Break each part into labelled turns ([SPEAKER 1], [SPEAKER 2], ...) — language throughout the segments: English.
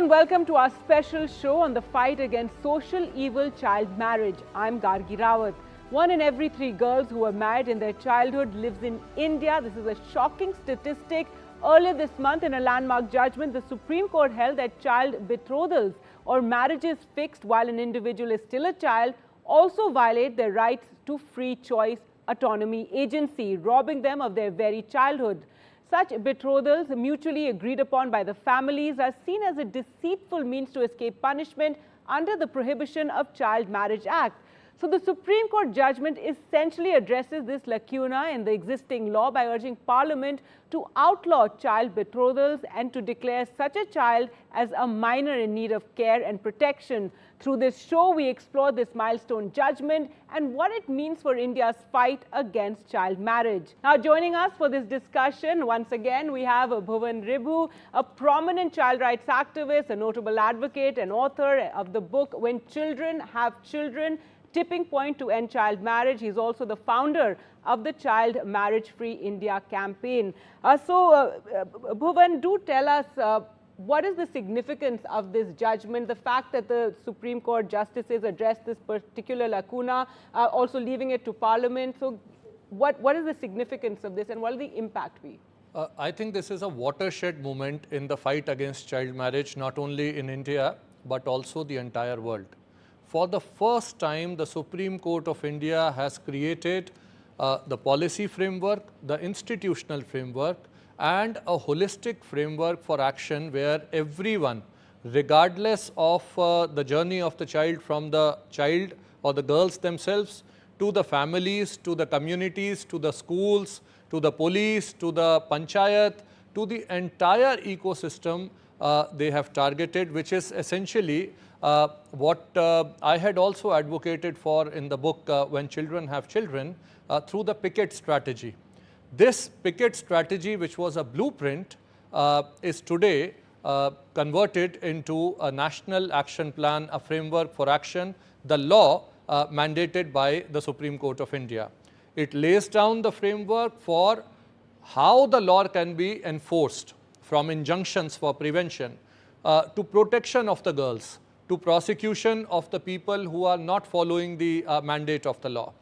[SPEAKER 1] and welcome to our special show on the fight against social evil, child marriage. I'm Gargi Rawat. 1 in every 3 girls who were married in their childhood lives in India. This is a shocking statistic. Earlier this month, in a landmark judgment, the Supreme Court held that child betrothals or marriages fixed while an individual is still a child also violate their rights to free choice, autonomy, agency, robbing them of their very childhood. Such betrothals, mutually agreed upon by the families, are seen as a deceitful means to escape punishment under the Prohibition of Child Marriage Act. So the Supreme Court judgment essentially addresses this lacuna in the existing law by urging Parliament to outlaw child betrothals and to declare such a child as a minor in need of care and protection. Through this show, we explore this milestone judgment and what it means for India's fight against child marriage. Now, joining us for this discussion, once again, we have Bhuwan Ribhu, a prominent child rights activist, a notable advocate and author of the book When Children Have Children, Tipping Point to End Child Marriage. He's also the founder of the Child Marriage Free India campaign. Bhuwan, do tell us what is the significance of this judgment, the fact that the Supreme Court justices addressed this particular lacuna, also leaving it to Parliament. So what is the significance of this and what will the impact be?
[SPEAKER 2] I think this is a watershed moment in the fight against child marriage, not only in India, but also the entire world. For the first time, the Supreme Court of India has created the policy framework, the institutional framework, and a holistic framework for action where everyone, regardless of the journey of the child, from the child or the girls themselves, to the families, to the communities, to the schools, to the police, to the panchayat, to the entire ecosystem they have targeted, which is essentially what I had also advocated for in the book When Children Have Children, through the picket strategy. This picket strategy, which was a blueprint, is today converted into a national action plan, a framework for action, the law mandated by the Supreme Court of India. It lays down the framework for how the law can be enforced, from injunctions for prevention to protection of the girls, to prosecution of the people who are not following the mandate of the law.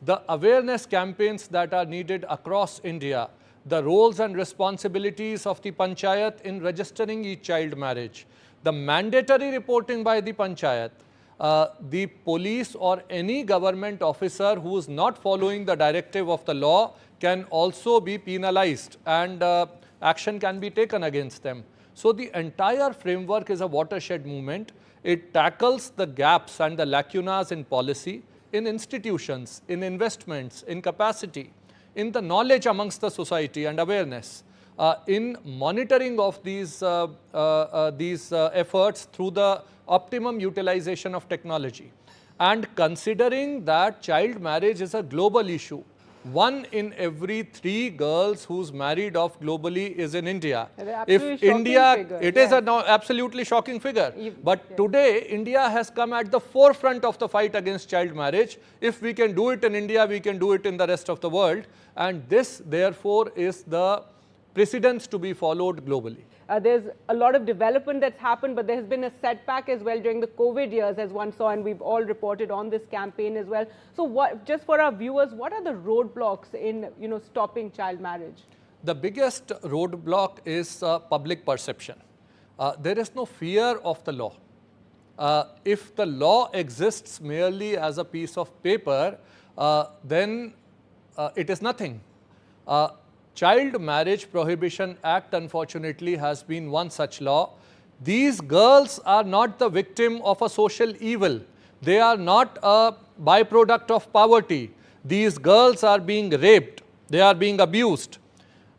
[SPEAKER 2] The awareness campaigns that are needed across India, the roles and responsibilities of the panchayat in registering each child marriage, the mandatory reporting by the panchayat, the police or any government officer who is not following the directive of the law can also be penalized and action can be taken against them. So the entire framework is a watershed movement. It tackles the gaps and the lacunas in policy, in institutions, in investments, in capacity, in the knowledge amongst the society and awareness, in monitoring of these efforts through the optimum utilization of technology. And considering that child marriage is a global issue, 1 in every 3 girls who's married off globally is in India.
[SPEAKER 1] If India, figure,
[SPEAKER 2] it is an absolutely shocking figure. But today, India has come at the forefront of the fight against child marriage. If we can do it in India, we can do it in the rest of the world. And this, therefore, is the precedence to be followed globally.
[SPEAKER 1] There's a lot of development that's happened, but there has been a setback as well during the COVID years, as one saw, and we've all reported on this campaign as well. So what, just for our viewers, what are the roadblocks in stopping child marriage?
[SPEAKER 2] The biggest roadblock is public perception. There is no fear of the law. If the law exists merely as a piece of paper, then it is nothing. Child Marriage Prohibition Act, unfortunately, has been one such law. These girls are not the victim of a social evil. They are not a byproduct of poverty. These girls are being raped. They are being abused.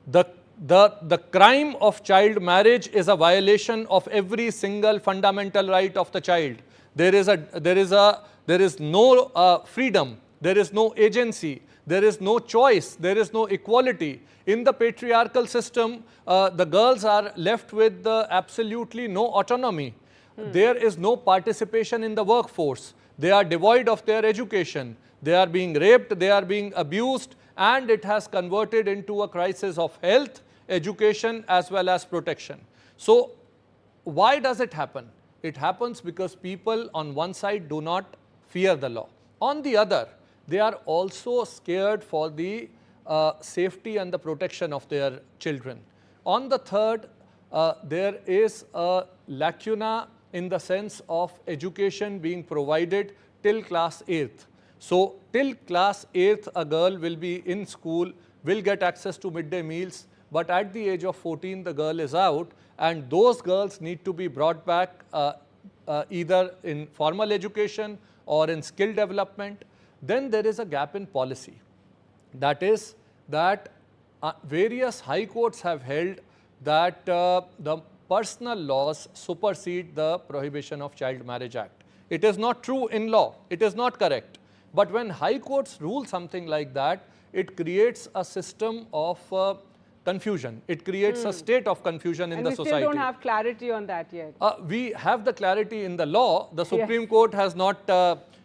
[SPEAKER 2] The crime of child marriage is a violation of every single fundamental right of the child. There is no freedom. There is no agency. There is no choice. There is no equality. In the patriarchal system, the girls are left with absolutely no autonomy. There is no participation in the workforce. They are devoid of their education. They are being raped. They are being abused. And it has converted into a crisis of health, education, as well as protection. So why does it happen? It happens because people on one side do not fear the law. On the other, they are also scared for the safety and the protection of their children. On the third, there is a lacuna in the sense of education being provided till class 8th. So, till class 8th, a girl will be in school, will get access to midday meals, but at the age of 14, the girl is out, and those girls need to be brought back either in formal education or in skill development. Then there is a gap in policy. That is that various high courts have held that the personal laws supersede the Prohibition of Child Marriage Act. It is not true in law. It is not correct. But when high courts rule something like that, it creates a system of confusion. It creates a state of confusion in the society.
[SPEAKER 1] And we still don't have clarity on that yet.
[SPEAKER 2] We have the clarity in the law. The Supreme Court has not,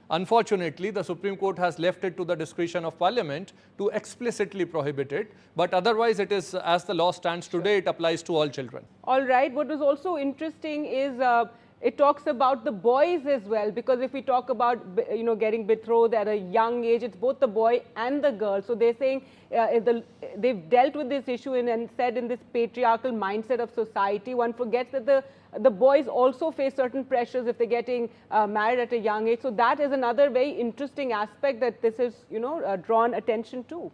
[SPEAKER 2] unfortunately, the Supreme Court has left it to the discretion of Parliament to explicitly prohibit it. But otherwise, it is, as the law stands today, it applies to all children.
[SPEAKER 1] All right. What was also interesting is it talks about the boys as well, because if we talk about, you know, getting betrothed at a young age, it's both the boy and the girl. So they're saying they've dealt with this issue and said in this patriarchal mindset of society, one forgets that the boys also face certain pressures if they're getting married at a young age. So that is another very interesting aspect that this is, you know, drawn attention to.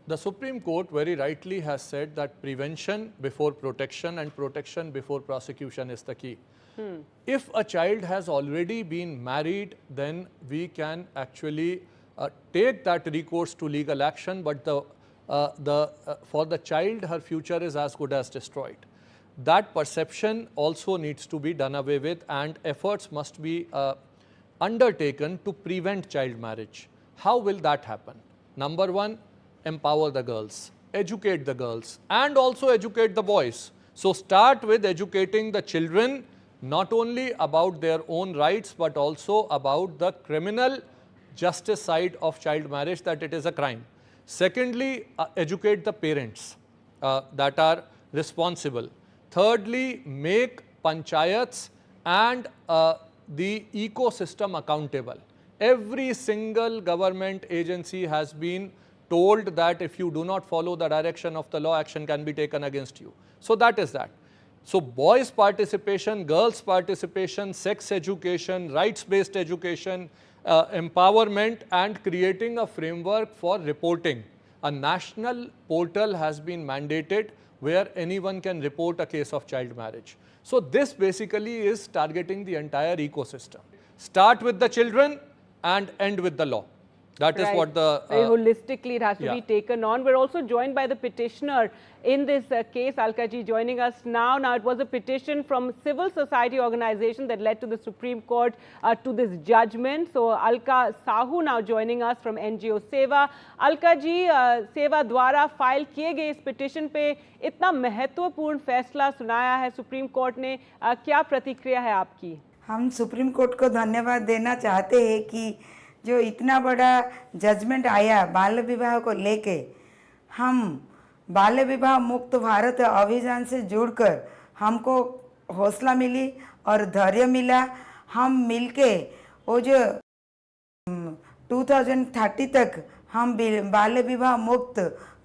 [SPEAKER 2] The Supreme Court very rightly has said that prevention before protection and protection before prosecution is the key. If a child has already been married, then we can actually take that recourse to legal action, but for the child, her future is as good as destroyed. That perception also needs to be done away with, and efforts must be undertaken to prevent child marriage. How will that happen? Number one, empower the girls, educate the girls, and also educate the boys. So start with educating the children not only about their own rights, but also about the criminal justice side of child marriage, that it is a crime. Secondly, educate the parents that are responsible. Thirdly, make panchayats and the ecosystem accountable. Every single government agency has been told that if you do not follow the direction of the law, action can be taken against you. So that is that. So boys' participation, girls' participation, sex education, rights-based education, empowerment, and creating a framework for reporting. A national portal has been mandated where anyone can report a case of child marriage. So this basically is targeting the entire ecosystem. Start with the children and end with the law. That is what the...
[SPEAKER 1] Very holistically, it has to be taken on. We're also joined by the petitioner in this case, Alka ji, joining us now. Now, it was a petition from civil society organization that led to the Supreme Court to this judgment. So, Alka Sahu now joining us from NGO Seva. Alka ji, Seva द्वारा file किए गए इस petition पे इतना महत्वपूर्ण फैसला सुनाया है सुप्रीम कोर्ट ने, क्या प्रतिक्रिया है आपकी?
[SPEAKER 3] हम सुप्रीम कोर्ट को धन्यवाद देना चाहते हैं कि जो इतना बड़ा जजमेंट आया बाल्य विवाह को लेके, हम बाल्य विवाह मुक्त भारत अभियान से जुड़कर हमको हौसला मिली और धैर्य मिला। हम मिलके वो जो 2030 तक हम बाल्य विवाह मुक्त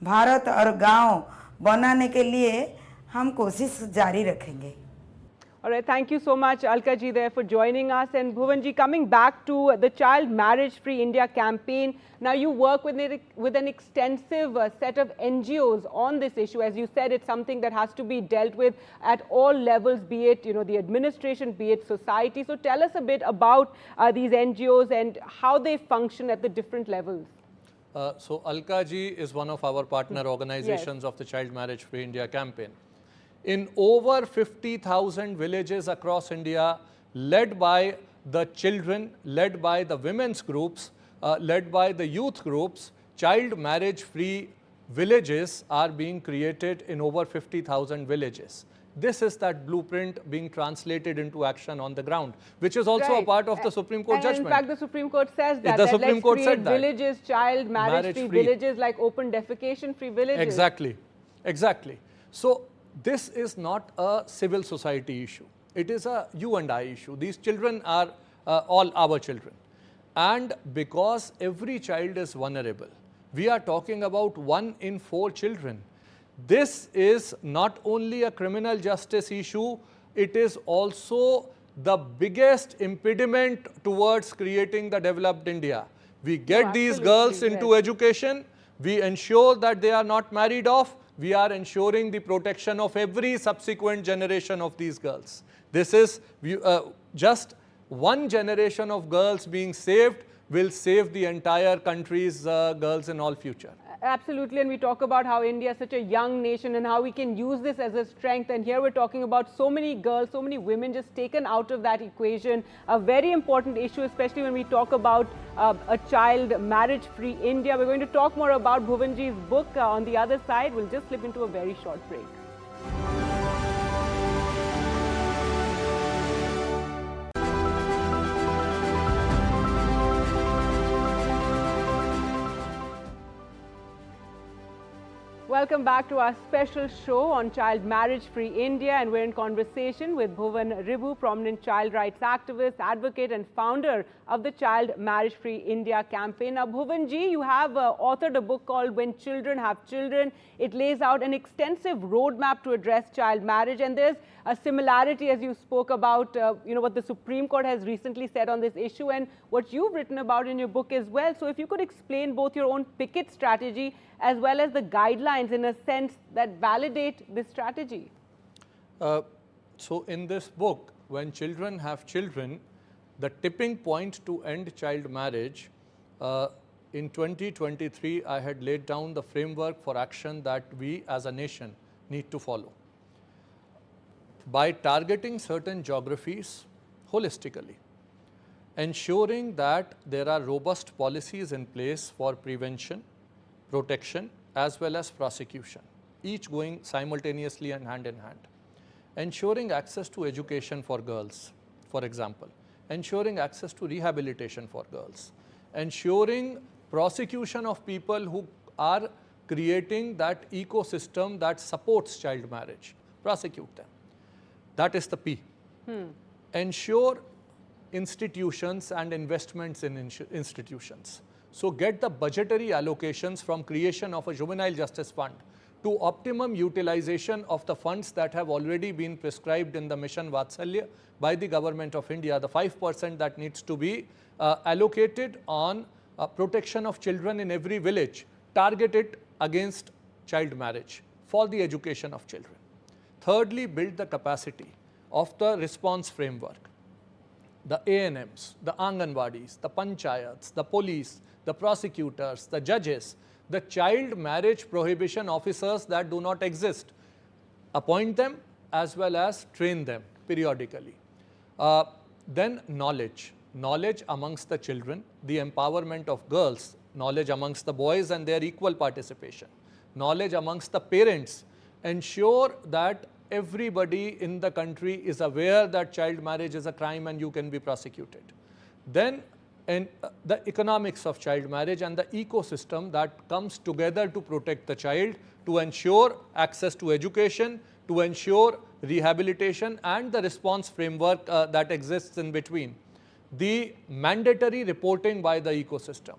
[SPEAKER 3] भारत और गांव बनाने के लिए हम कोशिश जारी रखेंगे।
[SPEAKER 1] All right, thank you so much, Alka ji, there for joining us. And Bhuwan ji, coming back to the Child Marriage Free India campaign, now you work with an extensive set of NGOs on this issue. As you said, it's something that has to be dealt with at all levels, be it, you know, the administration, be it society. So tell us a bit about these NGOs and how they function at the different levels.
[SPEAKER 2] So Alka ji is one of our partner organizations of the Child Marriage Free India campaign. In over 50,000 villages across India, led by the children, led by the women's groups, led by the youth groups, child marriage free villages are being created in over 50,000 villages. This is that blueprint being translated into action on the ground, which is also a part of the Supreme Court judgment.
[SPEAKER 1] In fact, the Supreme Court says that,
[SPEAKER 2] the Supreme Court said that.
[SPEAKER 1] Villages, child marriage free villages, like open defecation free villages.
[SPEAKER 2] Exactly, exactly. So this is not a civil society issue. It is a you and I issue. These children are all our children. And because every child is vulnerable, we are talking about 1 in 4 children. This is not only a criminal justice issue, it is also the biggest impediment towards creating the developed India. We get these girls into education, we ensure that they are not married off, we are ensuring the protection of every subsequent generation of these girls. This is just one generation of girls being saved will save the entire country's girls in all future.
[SPEAKER 1] Absolutely, and we talk about how India is such a young nation and how we can use this as a strength, and here we're talking about so many girls, so many women just taken out of that equation. A very important issue, especially when we talk about a child marriage-free India. We're going to talk more about Bhuwanji's book on the other side. We'll just slip into a very short break. Welcome back to our special show on Child Marriage-Free India, and we're in conversation with Bhuwan Ribhu, prominent child rights activist, advocate and founder of the Child Marriage-Free India campaign. Now, Bhuwanji, you have authored a book called When Children Have Children. It lays out an extensive roadmap to address child marriage, and there's a similarity, as you spoke about, what the Supreme Court has recently said on this issue and what you've written about in your book as well. So if you could explain both your own picket strategy as well as the guidelines in a sense that validate this strategy.
[SPEAKER 2] So in this book, When Children Have Children, the tipping point to end child marriage, in 2023, I had laid down the framework for action that we as a nation need to follow. By targeting certain geographies holistically, ensuring that there are robust policies in place for prevention, protection, as well as prosecution, each going simultaneously and hand in hand. Ensuring access to education for girls, for example. Ensuring access to rehabilitation for girls. Ensuring prosecution of people who are creating that ecosystem that supports child marriage. Prosecute them. That is the P. Ensure institutions and investments in institutions. So get the budgetary allocations from creation of a juvenile justice fund to optimum utilization of the funds that have already been prescribed in the Mission Vatsalya by the Government of India, the 5% that needs to be allocated on protection of children in every village, targeted against child marriage for the education of children. Thirdly, build the capacity of the response framework. The ANMs, the Anganwadis, the Panchayats, the police, the prosecutors, the judges, the child marriage prohibition officers that do not exist. Appoint them as well as train them periodically. Then knowledge. Knowledge amongst the children, the empowerment of girls, knowledge amongst the boys and their equal participation. Knowledge amongst the parents. Ensure that everybody in the country is aware that child marriage is a crime and you can be prosecuted. Then the economics of child marriage and the ecosystem that comes together to protect the child, to ensure access to education, to ensure rehabilitation and the response framework that exists in between. The mandatory reporting by the ecosystem.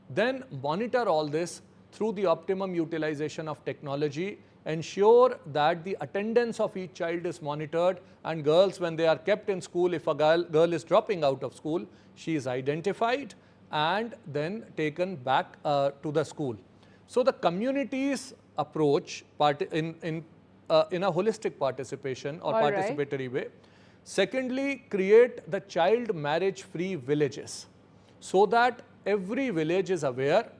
[SPEAKER 2] Then monitor all this through the optimum utilization of technology. Ensure that the attendance of each child is monitored, and girls, when they are kept in school, if a girl is dropping out of school, she is identified and then taken back to the school. So the community's approach in a holistic participation or participatory way. Secondly, create the child marriage-free villages so that every village is aware.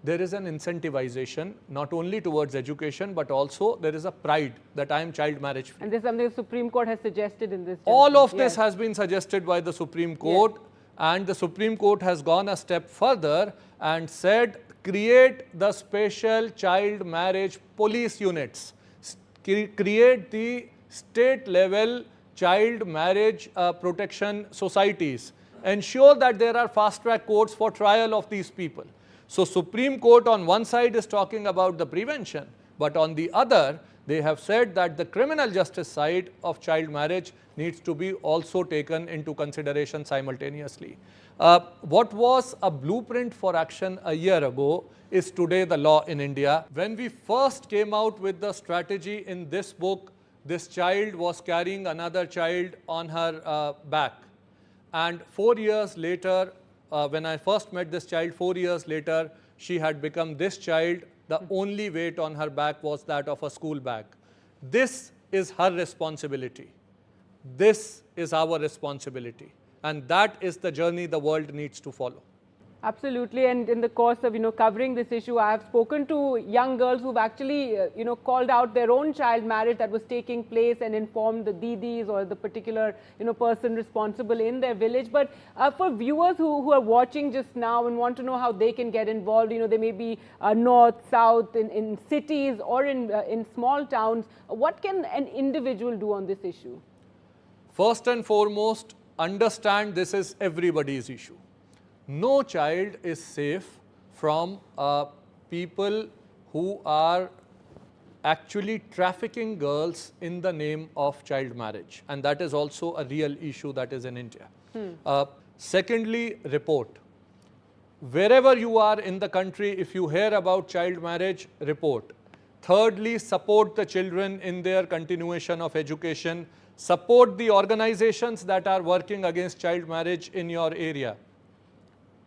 [SPEAKER 2] There is an incentivization not only towards education, but also there is a pride that I am child marriage free.
[SPEAKER 1] And this is something the Supreme Court has suggested in this.
[SPEAKER 2] All of this has been suggested by the Supreme Court, and the Supreme Court has gone a step further and said create the special child marriage police units, create the state level child marriage protection societies, ensure that there are fast track courts for trial of these people. So Supreme Court on one side is talking about the prevention, But on the other, they have said that the criminal justice side of child marriage needs to be also taken into consideration simultaneously. What was a blueprint for action a year ago is today the law in India. When we first came out with the strategy in this book, this child was carrying another child on her back. And 4 years later, when I first met this child, 4 years later, she had become this child. The only weight on her back was that of a school bag. This is her responsibility. This is our responsibility. And that is the journey the world needs to follow.
[SPEAKER 1] Absolutely, and in the course of covering this issue, I have spoken to young girls who've actually called out their own child marriage that was taking place and informed the didis or the particular person responsible in their village. But for viewers who are watching just now and want to know how they can get involved, they may be north, south, in cities or in small towns. What can an individual do on this issue?
[SPEAKER 2] First and foremost, understand this is everybody's issue. No child is safe from people who are actually trafficking girls in the name of child marriage. And that is also a real issue that is in India. Secondly, report. Wherever you are in the country, if you hear about child marriage, report. Thirdly, support the children in their continuation of education. Support the organizations that are working against child marriage in your area.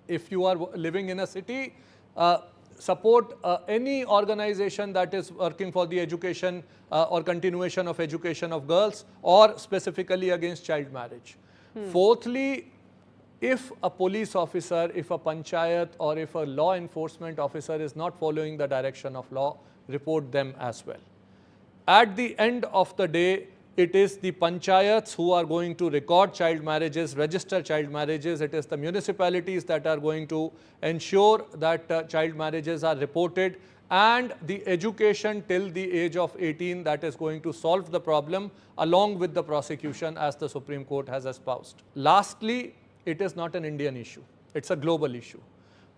[SPEAKER 2] If you are living in a city, support any organization that is working for the education or continuation of education of girls or specifically against child marriage. Fourthly, if a police officer, if a panchayat or if a law enforcement officer is not following the direction of law, report them as well. At the end of the day, it is the panchayats who are going to record child marriages, register child marriages. It is the municipalities that are going to ensure that child marriages are reported, and the education till the age of 18 that is going to solve the problem along with the prosecution as the Supreme Court has espoused. Lastly, it is not an Indian issue. It's a global issue.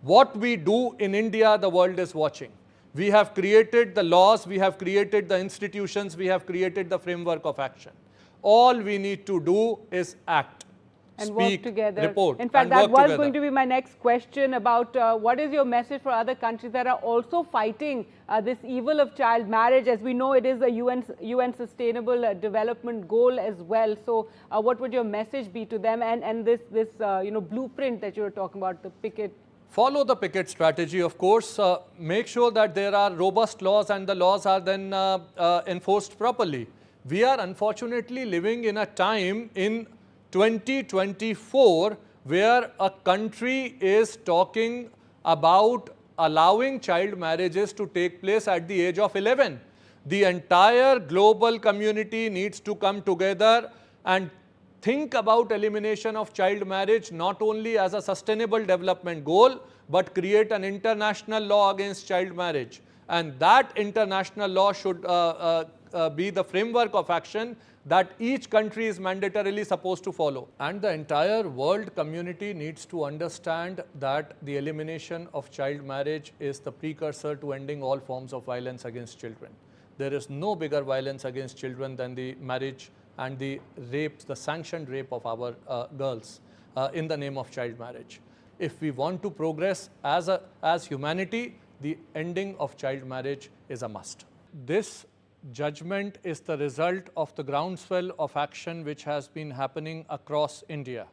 [SPEAKER 2] What we do in India, the world is watching. We have created the laws, we have created the institutions, we have created the framework of action. All we need to do is act,
[SPEAKER 1] and
[SPEAKER 2] speak,
[SPEAKER 1] work together.
[SPEAKER 2] report,
[SPEAKER 1] in fact,
[SPEAKER 2] and
[SPEAKER 1] that
[SPEAKER 2] work
[SPEAKER 1] was
[SPEAKER 2] together.
[SPEAKER 1] going to be my next question about what is your message for other countries that are also fighting this evil of child marriage. As we know, it is a UN Sustainable Development Goal as well. So what would your message be to them, and this blueprint that you were talking about, the picket?
[SPEAKER 2] Follow the picket strategy, of course. Make sure that there are robust laws and the laws are then enforced properly. We are unfortunately living in a time in 2024 where a country is talking about allowing child marriages to take place at the age of 11. The entire global community needs to come together and think about elimination of child marriage not only as a sustainable development goal, but create an international law against child marriage. And that international law should be the framework of action that each country is mandatorily supposed to follow. And the entire world community needs to understand that the elimination of child marriage is the precursor to ending all forms of violence against children. There is no bigger violence against children than the marriage and the rape, the sanctioned rape of our girls in the name of child marriage. If we want to progress as humanity, the ending of child marriage is a must. This judgment is the result of the groundswell of action which has been happening across India.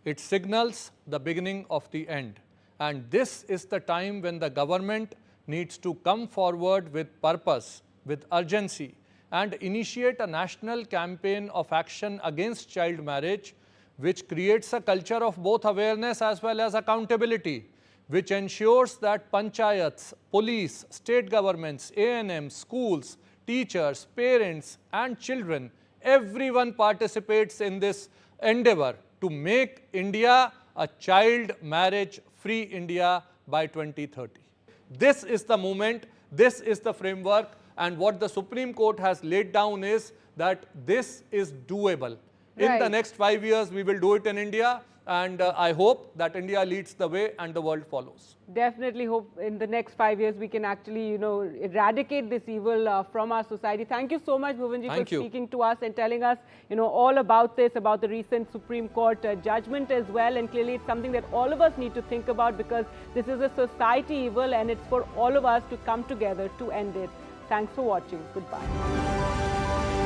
[SPEAKER 2] It signals the beginning of the end. And this is the time when the government needs to come forward with purpose, with urgency, and initiate a national campaign of action against child marriage, which creates a culture of both awareness as well as accountability, which ensures that panchayats, police, state governments, A&M, schools, teachers, parents and children, everyone participates in this endeavor to make India a child marriage free India by 2030. This is the moment, this is the framework, and what the Supreme Court has laid down is that this is doable. In the next 5 years, we will do it in India. And I hope that India leads the way and the world follows.
[SPEAKER 1] Definitely hope in the next 5 years we can actually, eradicate this evil from our society. Thank you so much, Bhuwanji, for speaking to us and telling us, all about this, about the recent Supreme Court judgment as well. And clearly it's something that all of us need to think about, because this is a society evil and it's for all of us to come together to end it. Thanks for watching. Goodbye.